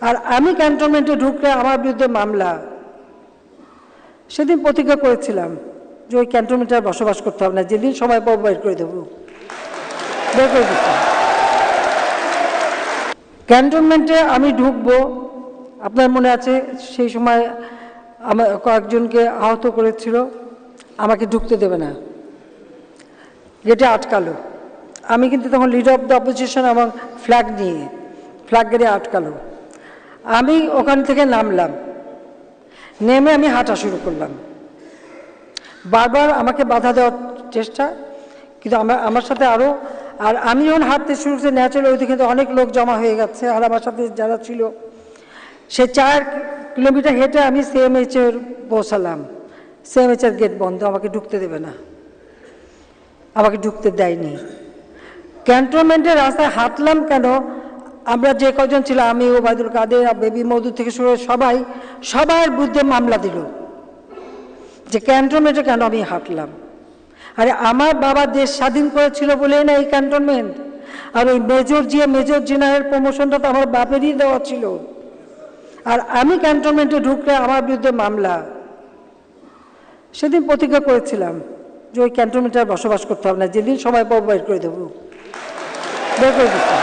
আর আমি ক্যান্টনমেন্টে ঢুকলে আমার বিরুদ্ধে মামলা। সেদিন প্রতিজ্ঞা করেছিলাম যে ওই ক্যান্টনমেন্টে আর বসবাস করতে হবে না, যেদিন সময় পাবো বের করে দেবো, বের করে দিতে। ক্যান্টনমেন্টে আমি ঢুকবো, আপনার মনে আছে সেই সময় আমার কয়েকজনকে আহত করেছিল, আমাকে ঢুকতে দেবে না, গেটে আটকালো। আমি কিন্তু তখন লিডার অফ দ্য অপোজিশন এবং ফ্ল্যাগ নিয়ে ফ্ল্যাগ গেটে আটকালো। আমি ওখান থেকে নামলাম, নেমে আমি হাঁটা শুরু করলাম। বারবার আমাকে বাধা দেওয়ার চেষ্টা, কিন্তু আমার সাথে আরও, আর আমি যখন হাঁটতে শুরু করছি ন্যাচারালি ওই দিকে অনেক লোক জমা হয়ে গেছে, আর আমার সাথে যারা ছিল সে 4 কিলোমিটার হেঁটে আমি সিএমএইচের পৌঁছালাম। সিএমএইচের গেট বন্ধ, আমাকে ঢুকতে দেবে না, আমাকে ঢুকতে দেয়নি। ক্যান্টনমেন্টের রাস্তায় হাঁটলাম কেন, আমরা যে কজন ছিল, আমি ওবায়দুল কাদের, বেবি মধু থেকে শুরু সবার বিরুদ্ধে মামলা দিল যে ক্যান্টনমেন্টে কেন আমি হাঁটলাম। আরে আমার বাবা দেশ স্বাধীন করেছিল বলেই না এই ক্যান্টনমেন্ট। আর ওই মেজর জেনারেল প্রমোশনটা তো আমার বাপেরই দেওয়া ছিল। আর আমি ক্যান্টনমেন্টে ঢুকলে আমার বিরুদ্ধে মামলা। সেদিন প্রতিজ্ঞা করেছিলাম যে ওই ক্যান্টনমেন্টে আর বসবাস করতে হবে না, যেদিন সময় পাবো বের করে দেবো, বের করে দিতে।